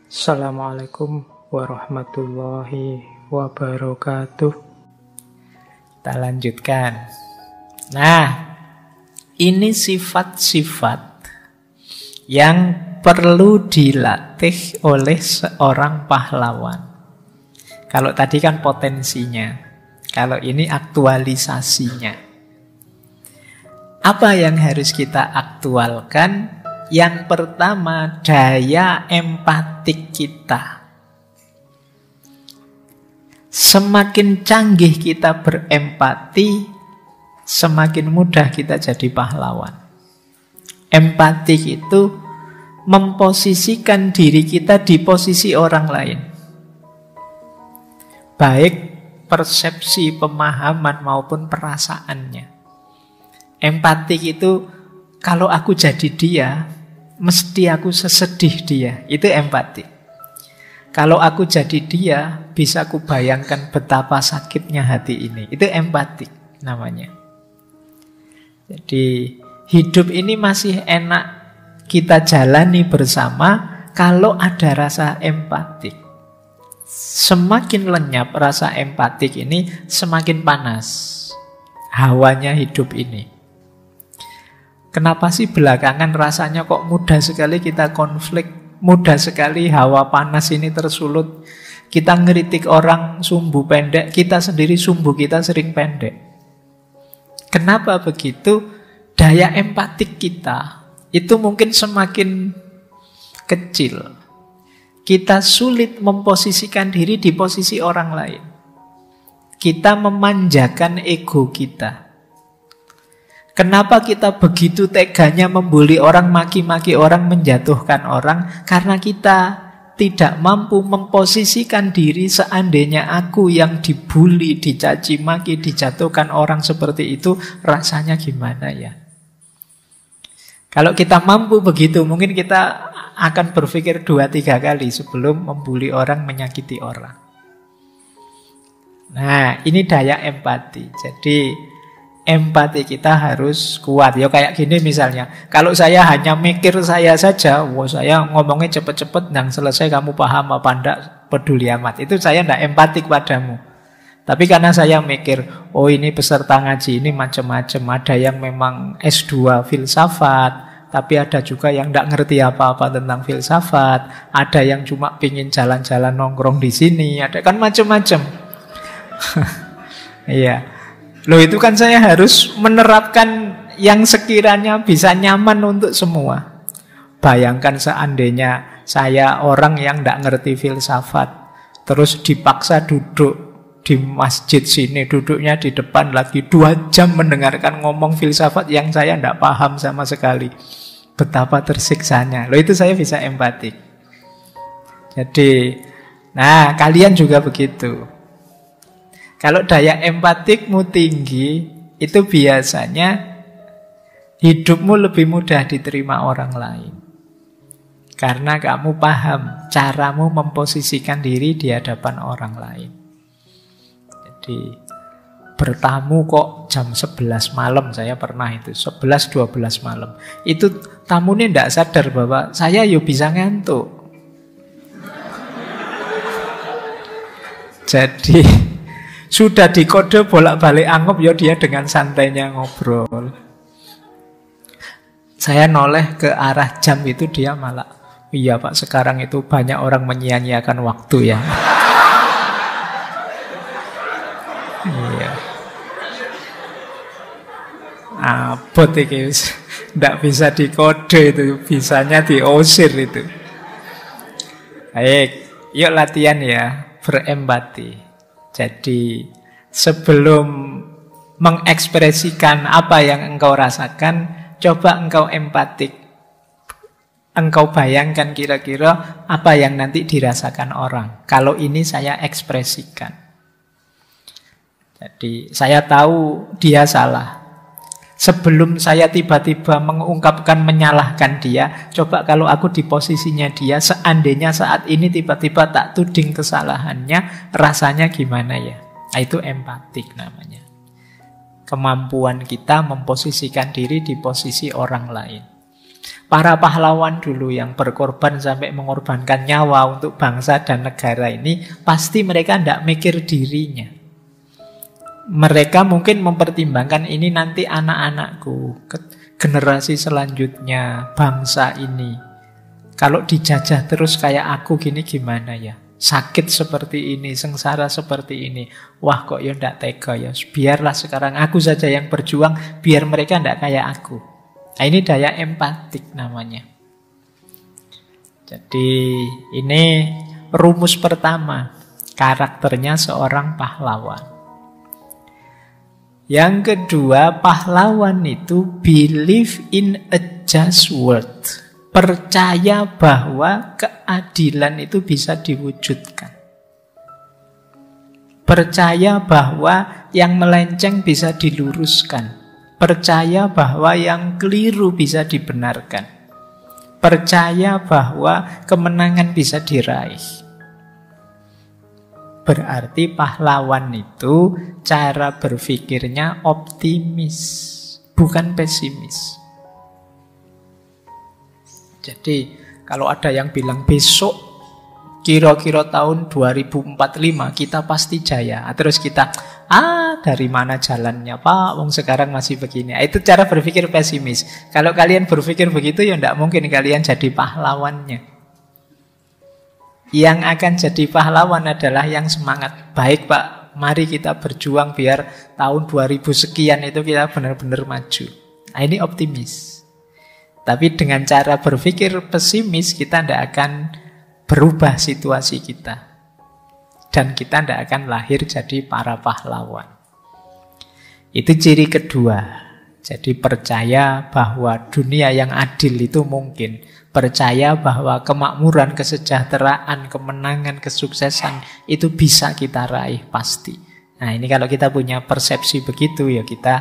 Assalamualaikum warahmatullahi wabarakatuh. Kita lanjutkan. Nah, ini sifat-sifat yang perlu dilatih oleh seorang pahlawan. Kalau tadi kan potensinya, kalau ini aktualisasinya. Apa yang harus kita aktualkan? Yang pertama, daya empatik kita. Semakin canggih kita berempati, semakin mudah kita jadi pahlawan. Empati itu memposisikan diri kita di posisi orang lain. Baik persepsi, pemahaman maupun perasaannya. Empati itu, kalau aku jadi dia, mesti aku sesedih dia. Itu empati. Kalau aku jadi dia, bisa aku bayangkan betapa sakitnya hati ini. Itu empati namanya. Jadi hidup ini masih enak kita jalani bersama kalau ada rasa empatik. Semakin lenyap rasa empatik ini, semakin panas hawanya hidup ini. Kenapa sih belakangan rasanya kok mudah sekali kita konflik, mudah sekali hawa panas ini tersulut. Kita ngeritik orang sumbu pendek, kita sendiri sumbu kita sering pendek. Kenapa begitu? Daya empatik kita itu mungkin semakin kecil. Kita sulit memposisikan diri di posisi orang lain. Kita memanjakan ego kita. Kenapa kita begitu teganya membuli orang, maki-maki orang, menjatuhkan orang? Karena kita tidak mampu memposisikan diri seandainya aku yang dibuli, dicaci maki, dijatuhkan orang seperti itu, rasanya gimana ya? Kalau kita mampu begitu, mungkin kita akan berpikir 2-3 kali sebelum membuli orang, menyakiti orang. Nah, ini daya empati. Jadi empati kita harus kuat. Ya kayak gini misalnya, kalau saya hanya mikir saya saja, saya ngomongnya cepet-cepet dan selesai, kamu paham apa enggak, peduli amat. Itu saya enggak empatik padamu. Tapi karena saya mikir, oh ini peserta ngaji ini macam-macam. Ada yang memang S2 filsafat, tapi ada juga yang enggak ngerti apa-apa tentang filsafat. Ada yang cuma pingin jalan-jalan nongkrong di sini. Ada kan macam-macam. Iya. Loh, itu kan saya harus menerapkan yang sekiranya bisa nyaman untuk semua. Bayangkan seandainya saya orang yang tidak ngerti filsafat, terus dipaksa duduk di masjid sini, duduknya di depan lagi 2 jam mendengarkan ngomong filsafat yang saya tidak paham sama sekali. Betapa tersiksanya. Loh, itu saya bisa empati. Jadi, nah kalian juga begitu. Kalau daya empatikmu tinggi, itu biasanya hidupmu lebih mudah diterima orang lain. Karena kamu paham caramu memposisikan diri di hadapan orang lain. Jadi bertamu kok jam 11 malam, saya pernah itu, 11-12 malam. Itu tamunya tidak sadar bahwa saya bisa ngantuk. Jadi sudah dikode bolak-balik angkop, ya dia dengan santainya ngobrol. Saya noleh ke arah jam itu, dia malah, iya Pak, sekarang itu banyak orang menyia-nyiakan waktu ya. Iya. Abot iki, tidak bisa dikode itu, bisanya diusir itu. Baik, yuk latihan ya, berempati. Jadi sebelum mengekspresikan apa yang engkau rasakan, coba engkau empatik. Engkau bayangkan kira-kira apa yang nanti dirasakan orang. Kalau ini saya ekspresikan. Jadi saya tahu dia salah. Sebelum saya tiba-tiba mengungkapkan, menyalahkan dia, coba kalau aku di posisinya dia, seandainya saat ini tiba-tiba tak tuding kesalahannya, rasanya gimana ya? Nah, itu empatik namanya. Kemampuan kita memposisikan diri di posisi orang lain. para pahlawan dulu yang berkorban sampai mengorbankan nyawa untuk bangsa dan negara ini, pasti mereka tidak mikir dirinya. Mereka mungkin mempertimbangkan ini nanti anak-anakku, generasi selanjutnya, bangsa ini. Kalau dijajah terus kayak aku gini gimana ya? Sakit seperti ini, sengsara seperti ini. Wah kok ya ndak tega ya. Biarlah sekarang aku saja yang berjuang, biar mereka ndak kayak aku. Nah, ini daya empatik namanya. Jadi ini rumus pertama, karakternya seorang pahlawan. Yang kedua, pahlawan itu believe in a just world. Percaya bahwa keadilan itu bisa diwujudkan. Percaya bahwa yang melenceng bisa diluruskan. Percaya bahwa yang keliru bisa dibenarkan. Percaya bahwa kemenangan bisa diraih. Berarti pahlawan itu cara berpikirnya optimis, bukan pesimis. Jadi kalau ada yang bilang besok kira-kira tahun 2045 kita pasti jaya. Terus kita, dari mana jalannya Pak? Wong sekarang masih begini. Itu cara berpikir pesimis. Kalau kalian berpikir begitu ya tidak mungkin kalian jadi pahlawannya. Yang akan jadi pahlawan adalah yang semangat. Baik Pak, mari kita berjuang biar tahun 2000 sekian itu kita benar-benar maju. Nah, ini optimis. Tapi dengan cara berpikir pesimis kita tidak akan berubah situasi kita. Dan kita tidak akan lahir jadi para pahlawan. Itu ciri kedua. Jadi percaya bahwa dunia yang adil itu mungkin. Percaya bahwa kemakmuran, kesejahteraan, kemenangan, kesuksesan itu bisa kita raih pasti. Nah ini kalau kita punya persepsi begitu ya kita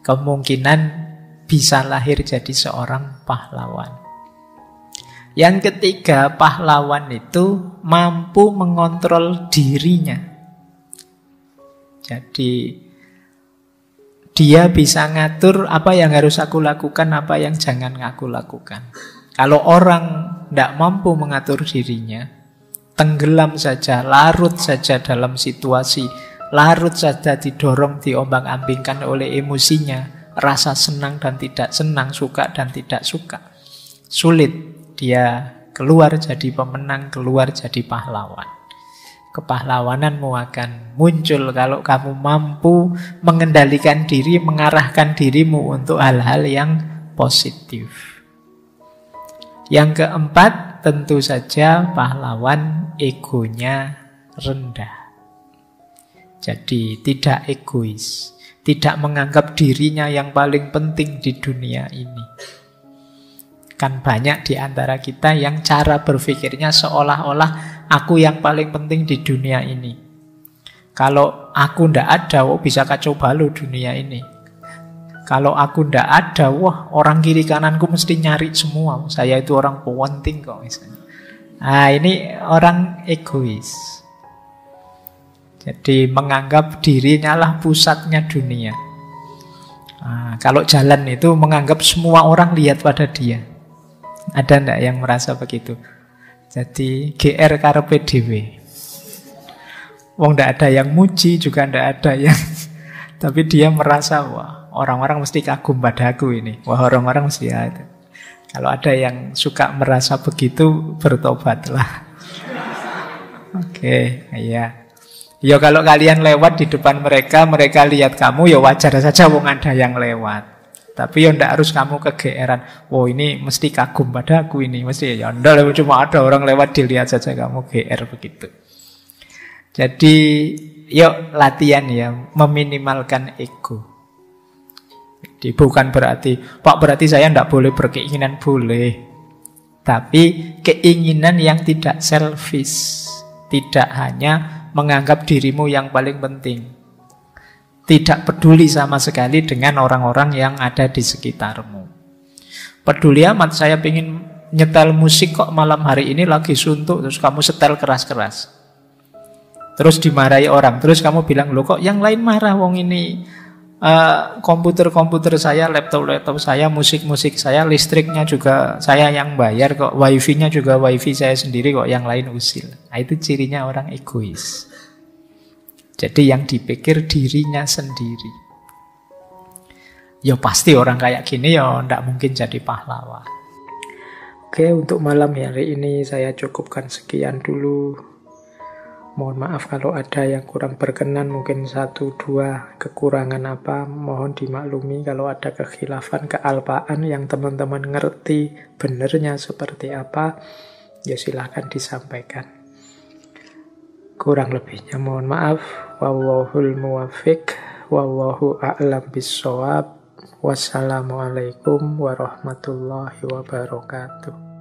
kemungkinan bisa lahir jadi seorang pahlawan. Yang ketiga, pahlawan itu mampu mengontrol dirinya. Jadi dia bisa ngatur apa yang harus aku lakukan, apa yang jangan aku lakukan. Kalau orang tidak mampu mengatur dirinya, tenggelam saja, larut saja dalam situasi, larut saja didorong, diombang-ambingkan oleh emosinya, rasa senang dan tidak senang, suka dan tidak suka. Sulit dia keluar jadi pemenang, keluar jadi pahlawan. Kepahlawananmu akan muncul kalau kamu mampu mengendalikan diri, mengarahkan dirimu untuk hal-hal yang positif. Yang keempat, tentu saja pahlawan egonya rendah. Jadi tidak egois. Tidak menganggap dirinya yang paling penting di dunia ini. Kan banyak di antara kita yang cara berpikirnya seolah-olah aku yang paling penting di dunia ini. Kalau aku ndak ada, bisa kacau balau dunia ini. Kalau aku ndak ada, orang kiri kananku mesti nyari semua. Saya itu orang penting kok misalnya. Nah ini orang egois. Jadi menganggap dirinya lah pusatnya dunia. Nah, kalau jalan itu menganggap semua orang lihat pada dia. Ada enggak yang merasa begitu? Jadi GR karepe dhewe. Wong ndak ada yang muji juga ndak ada yang tapi dia merasa wah orang-orang mesti kagum padaku ini. Wah orang-orang mesti ada. Kalau ada yang suka merasa begitu bertobatlah. Oke, iya. Ya kalau kalian lewat di depan mereka, mereka lihat kamu, ya wajar saja wong ada yang lewat. Tapi ya ndak harus kamu kegeeran. Oh ini mesti kagum pada aku ini, mesti ya ndak, cuma ada orang lewat dilihat saja kamu GR begitu. Jadi yuk latihan ya, meminimalkan ego. Jadi bukan berarti, Pak berarti saya ndak boleh berkeinginan, boleh. Tapi keinginan yang tidak selfish, tidak hanya menganggap dirimu yang paling penting. Tidak peduli sama sekali dengan orang-orang yang ada di sekitarmu. Peduli amat, saya pengen nyetel musik kok malam hari ini lagi suntuk, terus kamu setel keras-keras. Terus dimarahi orang, terus kamu bilang, loh kok yang lain marah, wong ini komputer-komputer saya, laptop-laptop saya, musik-musik saya, listriknya juga saya yang bayar kok, wifi-nya juga wifi saya sendiri kok, yang lain usil. Nah, itu cirinya orang egois. Jadi yang dipikir dirinya sendiri. Ya pasti orang kayak gini ya ndak mungkin jadi pahlawan. Oke, untuk malam hari ini saya cukupkan sekian dulu. Mohon maaf kalau ada yang kurang berkenan, mungkin 1-2 kekurangan apa, mohon dimaklumi. Kalau ada kekhilafan, kealpaan yang teman-teman ngerti benernya seperti apa, ya silahkan disampaikan. Kurang lebihnya mohon maaf. Wallahul muwaffiq, wallahu a'lam bissawab. Wassalamualaikum warahmatullahi wabarakatuh.